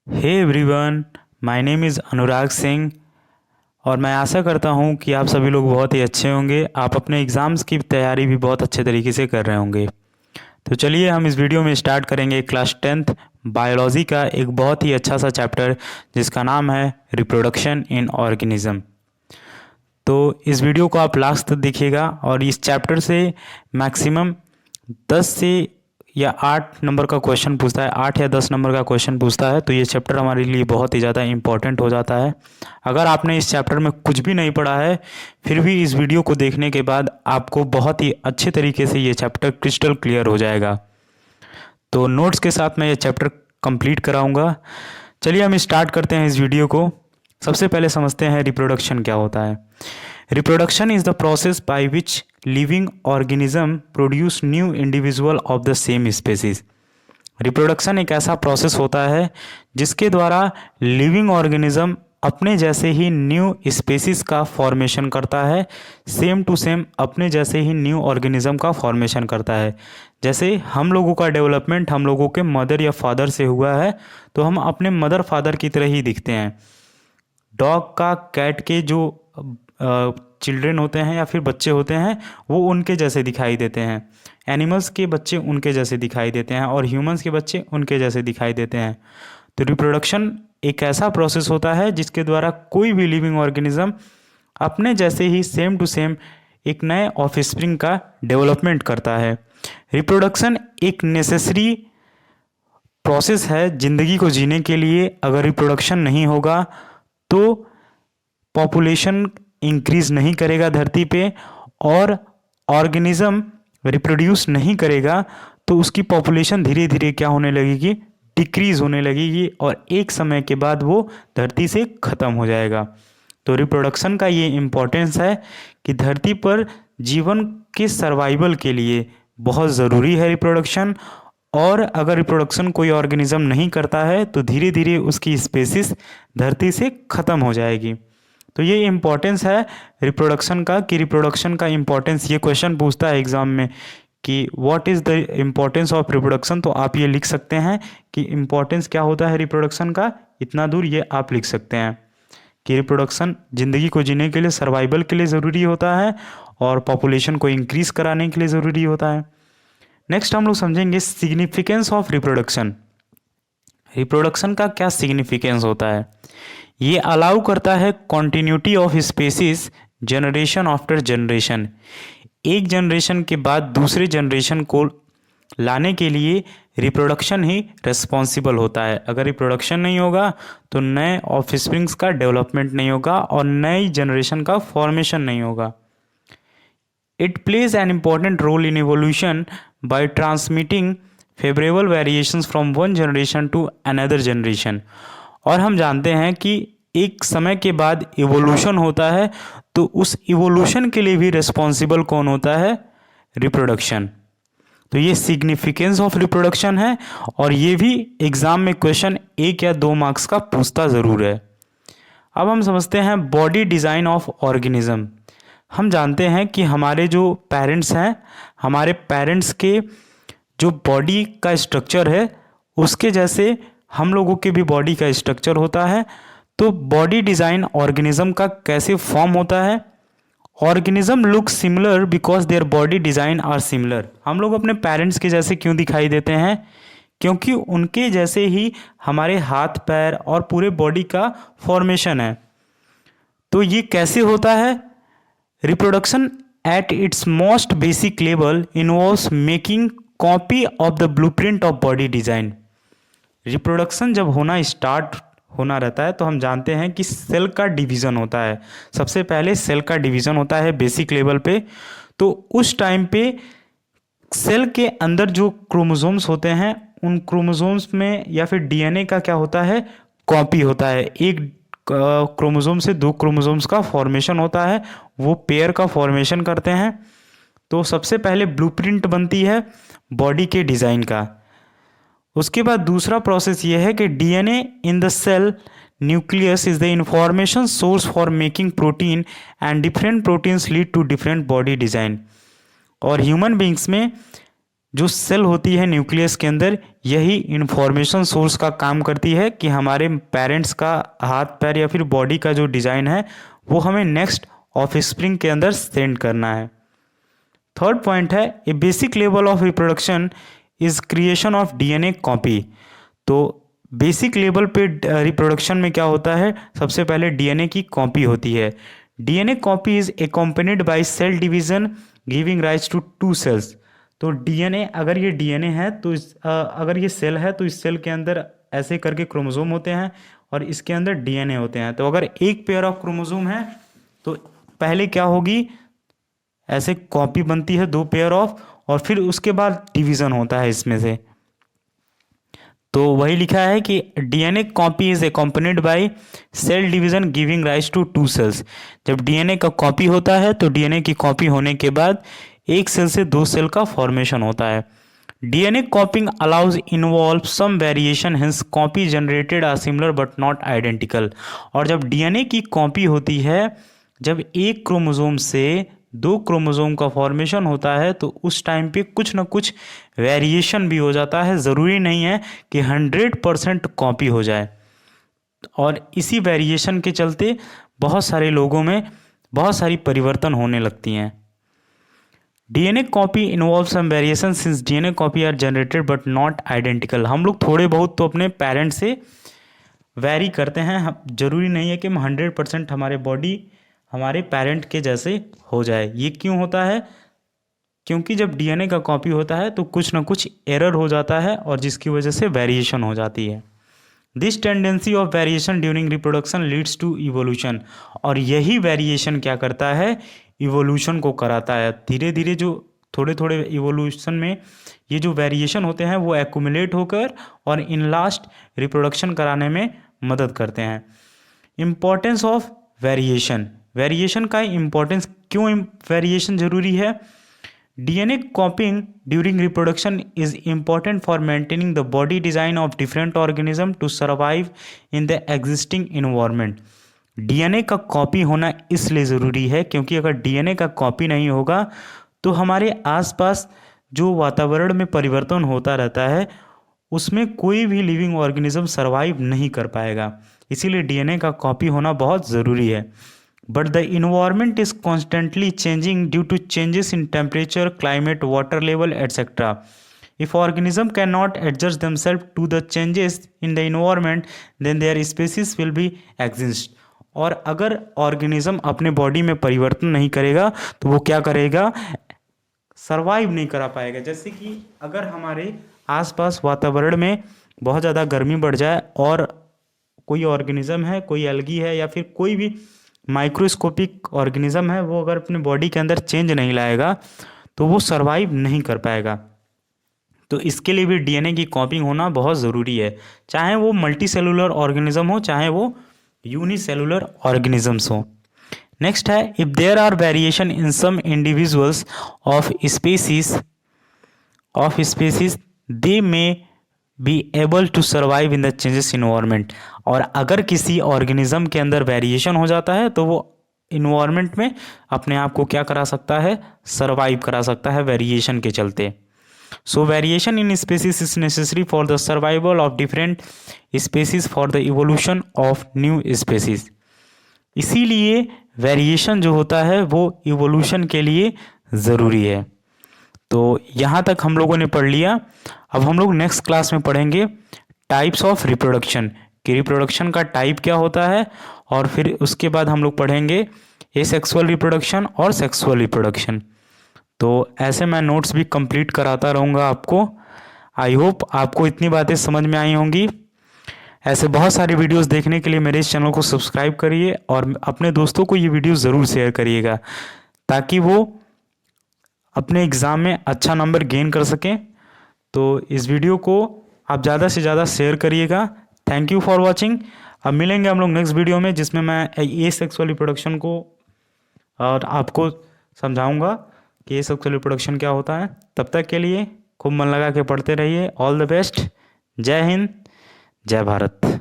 Hey everyone, my name is Anurag Singh और मैं आशा करता हूँ कि आप सभी लोग बहुत ही अच्छे होंगे। आप अपने एग्ज़ाम्स की तैयारी भी बहुत अच्छे तरीके से कर रहे होंगे। तो चलिए हम इस वीडियो में स्टार्ट करेंगे क्लास 10th बायोलॉजी का एक बहुत ही अच्छा सा चैप्टर जिसका नाम है रिप्रोडक्शन इन ऑर्गेनिज्म। तो इस वीडियो को आप लास्ट तक देखिएगा और इस चैप्टर से मैक्सिमम 10 से या 8 नंबर का क्वेश्चन पूछता है, 8 या 10 नंबर का क्वेश्चन पूछता है। तो ये चैप्टर हमारे लिए बहुत ही ज़्यादा इम्पॉर्टेंट हो जाता है। अगर आपने इस चैप्टर में कुछ भी नहीं पढ़ा है फिर भी इस वीडियो को देखने के बाद आपको बहुत ही अच्छे तरीके से ये चैप्टर क्रिस्टल क्लियर हो जाएगा। तो नोट्स के साथ मैं ये चैप्टर कंप्लीट कराऊंगा। चलिए हम स्टार्ट करते हैं इस वीडियो को। सबसे पहले समझते हैं रिप्रोडक्शन क्या होता है। Reproduction is the process by which living organism produce new individual of the same species. Reproduction एक ऐसा प्रोसेस होता है जिसके द्वारा लिविंग ऑर्गेनिज्म अपने जैसे ही न्यू स्पेसीज का फॉर्मेशन करता है, सेम टू सेम अपने जैसे ही न्यू ऑर्गेनिज्म का फॉर्मेशन करता है। जैसे हम लोगों का डेवलपमेंट हम लोगों के मदर या फादर से हुआ है तो हम अपने मदर फादर की तरह ही दिखते हैं। डॉग का, कैट के जो चिल्ड्रन होते हैं या फिर बच्चे होते हैं वो उनके जैसे दिखाई देते हैं। एनिमल्स के बच्चे उनके जैसे दिखाई देते हैं और ह्यूमंस के बच्चे उनके जैसे दिखाई देते हैं। तो रिप्रोडक्शन एक ऐसा प्रोसेस होता है जिसके द्वारा कोई भी लिविंग ऑर्गेनिज्म अपने जैसे ही सेम टू सेम एक नए ऑफस्प्रिंग का डेवलपमेंट करता है। रिप्रोडक्शन एक नेसेसरी प्रोसेस है ज़िंदगी को जीने के लिए। अगर रिप्रोडक्शन नहीं होगा तो पॉपुलेशन इंक्रीज नहीं करेगा धरती पे और ऑर्गेनिज्म रिप्रोड्यूस नहीं करेगा तो उसकी पॉपुलेशन धीरे धीरे क्या होने लगेगी, डिक्रीज होने लगेगी और एक समय के बाद वो धरती से ख़त्म हो जाएगा। तो रिप्रोडक्शन का ये इम्पोर्टेंस है कि धरती पर जीवन के सर्वाइवल के लिए बहुत ज़रूरी है रिप्रोडक्शन। और अगर रिप्रोडक्शन कोई ऑर्गेनिज्म नहीं करता है तो धीरे धीरे उसकी स्पेसिस धरती से ख़त्म हो जाएगी। तो ये इम्पोर्टेंस है रिप्रोडक्शन का कि रिप्रोडक्शन का इम्पोर्टेंस ये क्वेश्चन पूछता है एग्ज़ाम में कि what is the importance of reproduction. तो आप ये लिख सकते हैं कि इम्पोर्टेंस क्या होता है रिप्रोडक्शन का, इतना दूर ये आप लिख सकते हैं कि रिप्रोडक्शन ज़िंदगी को जीने के लिए, सर्वाइवल के लिए ज़रूरी होता है और पॉपुलेशन को इंक्रीज़ कराने के लिए ज़रूरी होता है। नेक्स्ट हम लोग समझेंगे सिग्निफिकेंस ऑफ रिप्रोडक्शन। रिप्रोडक्शन का क्या सिग्निफिकेंस होता है। ये अलाउ करता है continuity of species generation after generation. एक जनरेशन के बाद दूसरे जनरेशन को लाने के लिए रिप्रोडक्शन ही रिस्पॉन्सिबल होता है। अगर रिप्रोडक्शन नहीं होगा तो नए ऑफस्प्रिंग्स का डेवलपमेंट नहीं होगा और नई जनरेशन का फॉर्मेशन नहीं होगा। It plays an important role in evolution by transmitting favourable variations from one generation to another generation. और हम जानते हैं कि एक समय के बाद इवोल्यूशन होता है तो उस इवोल्यूशन के लिए भी रिस्पॉन्सिबल कौन होता है, रिप्रोडक्शन। तो ये सिग्निफिकेंस ऑफ रिप्रोडक्शन है और ये भी एग्जाम में क्वेश्चन 1 या 2 मार्क्स का पूछता ज़रूर है। अब हम समझते हैं बॉडी डिज़ाइन ऑफ ऑर्गेनिज्म। हम जानते हैं कि हमारे जो पेरेंट्स हैं, हमारे पेरेंट्स के जो बॉडी का स्ट्रक्चर है उसके जैसे हम लोगों के भी बॉडी का स्ट्रक्चर होता है। तो बॉडी डिज़ाइन ऑर्गेनिज्म का कैसे फॉर्म होता है। Organism look similar because their body design are similar. हम लोग अपने पेरेंट्स के जैसे क्यों दिखाई देते हैं, क्योंकि उनके जैसे ही हमारे हाथ पैर और पूरे बॉडी का फॉर्मेशन है। तो ये कैसे होता है। Reproduction at its most basic level involves making copy of the blueprint of body design. Reproduction जब स्टार्ट होना रहता है तो हम जानते हैं कि सेल का डिवीज़न होता है। सबसे पहले सेल का डिवीज़न होता है बेसिक लेवल पे। तो उस टाइम पे सेल के अंदर जो क्रोमोसोम्स होते हैं उन क्रोमोसोम्स में या फिर डीएनए का क्या होता है, कॉपी होता है। एक क्रोमोसोम से 2 क्रोमोसोम्स का फॉर्मेशन होता है, वो पेयर का फॉर्मेशन करते हैं। तो सबसे पहले ब्लूप्रिंट बनती है बॉडी के डिज़ाइन का। उसके बाद दूसरा प्रोसेस ये है कि DNA in the cell nucleus is the information source for making protein and different proteins lead to different body design. और ह्यूमन बींग्स में जो सेल होती है न्यूक्लियस के अंदर, यही इंफॉर्मेशन सोर्स का काम करती है कि हमारे पेरेंट्स का हाथ पैर या फिर बॉडी का जो डिज़ाइन है वो हमें नेक्स्ट ऑफस्प्रिंग के अंदर सेंड करना है। थर्ड पॉइंट है, a basic level of reproduction is creation of DNA copy. तो बेसिक लेवल पे रिप्रोडक्शन में क्या होता है, सबसे पहले डीएनए की कॉपी होती है। DNA copy is accompanied by cell division giving rise to two cells. तो डीएनए, अगर ये डीएनए है तो अगर ये सेल है तो इस सेल के अंदर ऐसे करके क्रोमोसोम होते हैं और इसके अंदर डीएनए होते हैं। तो अगर एक पेयर ऑफ क्रोमोसोम है तो पहले क्या होगी, ऐसे कॉपी बनती है 2 पेयर ऑफ, और फिर उसके बाद डिवीज़न होता है इसमें से। तो वही लिखा है कि DNA copy is accompanied by cell division giving rise to 2 cells. जब डीएनए का कॉपी होता है तो डीएनए की कॉपी होने के बाद एक सेल से 2 सेल का फॉर्मेशन होता है। DNA copying allows involve some variation, hence copy generated are similar but not identical. और जब डीएनए की कॉपी होती है, जब एक क्रोमोसोम से 2 क्रोमोसोम का फॉर्मेशन होता है तो उस टाइम पे कुछ ना कुछ वेरिएशन भी हो जाता है। ज़रूरी नहीं है कि 100% कॉपी हो जाए, और इसी वेरिएशन के चलते बहुत सारे लोगों में बहुत सारी परिवर्तन होने लगती हैं। DNA copy involve some variation since DNA copy are generated but not identical. हम लोग थोड़े बहुत तो अपने पेरेंट्स से वेरी करते हैं, जरूरी नहीं है कि हम 100% हमारे बॉडी हमारे पेरेंट के जैसे हो जाए। ये क्यों होता है, क्योंकि जब डीएनए का कॉपी होता है तो कुछ ना कुछ एरर हो जाता है और जिसकी वजह से वेरिएशन हो जाती है। This tendency of variation during reproduction leads to evolution. और यही वेरिएशन क्या करता है, इवोल्यूशन को कराता है। धीरे धीरे जो थोड़े थोड़े इवोल्यूशन में ये जो वेरिएशन होते हैं वो एक्यूमुलेट होकर और इन लास्ट रिप्रोडक्शन कराने में मदद करते हैं। इम्पॉर्टेंस ऑफ वेरिएशन, वेरिएशन का इम्पोर्टेंस क्यों, वेरिएशन जरूरी है। DNA copying during reproduction is important for maintaining the body design of different organism to survive in the existing environment. DNA का कॉपी होना इसलिए ज़रूरी है क्योंकि अगर डीएनए का कॉपी नहीं होगा तो हमारे आसपास जो वातावरण में परिवर्तन होता रहता है उसमें कोई भी लिविंग ऑर्गेनिज्म सर्वाइव नहीं कर पाएगा। इसीलिए डीएनए का कॉपी होना बहुत ज़रूरी है। But the environment is constantly changing due to changes in temperature, climate, water level, etc. If organisms cannot adjust themselves to the changes in the environment, then their species will be extinct. और अगर organism अपने body में परिवर्तन नहीं करेगा तो वो क्या करेगा, सर्वाइव नहीं करा पाएगा। जैसे कि अगर हमारे आसपास वातावरण में बहुत ज़्यादा गर्मी बढ़ जाए और कोई ऑर्गेनिज्म है, कोई एल्गी है या फिर कोई भी माइक्रोस्कोपिक ऑर्गेनिज्म है, वो अगर अपने बॉडी के अंदर चेंज नहीं लाएगा तो वो सर्वाइव नहीं कर पाएगा। तो इसके लिए भी डीएनए की कॉपिंग होना बहुत ज़रूरी है, चाहे वो मल्टी सेलुलर ऑर्गेनिज्म हो चाहे वो यूनिसेलुलर ऑर्गेनिजम्स हो। नेक्स्ट है, if there are variation in some individuals of species they may be able to survive in the changes environment. और अगर किसी ऑर्गेनिज्म के अंदर वेरिएशन हो जाता है तो वो इन्वायरमेंट में अपने आप को क्या करा सकता है, सर्वाइव करा सकता है वेरिएशन के चलते। सो variation in species is necessary for the survival of different species for the evolution of new species. इसीलिए वेरिएशन जो होता है वो इवोल्यूशन के लिए ज़रूरी है। तो यहाँ तक हम लोगों ने पढ़ लिया। अब हम लोग नेक्स्ट क्लास में पढ़ेंगे टाइप्स ऑफ रिप्रोडक्शन, कि रिप्रोडक्शन का टाइप क्या होता है, और फिर उसके बाद हम लोग पढ़ेंगे एसेक्सुअल रिप्रोडक्शन और सेक्सुअल रिप्रोडक्शन। तो ऐसे मैं नोट्स भी कंप्लीट कराता रहूँगा आपको। आई होप आपको इतनी बातें समझ में आई होंगी। ऐसे बहुत सारे वीडियोस देखने के लिए मेरे इस चैनल को सब्सक्राइब करिए और अपने दोस्तों को ये वीडियो ज़रूर शेयर करिएगा ताकि वो अपने एग्ज़ाम में अच्छा नंबर गेन कर सकें। तो इस वीडियो को आप ज़्यादा से ज़्यादा शेयर करिएगा। Thank you for watching. अब मिलेंगे हम लोग नेक्स्ट वीडियो में जिसमें मैं एसेक्सुअल रिप्रोडक्शन को और आपको समझाऊंगा कि एसेक्सुअल रिप्रोडक्शन क्या होता है। तब तक के लिए खूब मन लगा के पढ़ते रहिए। All the best. जय हिंद, जय भारत।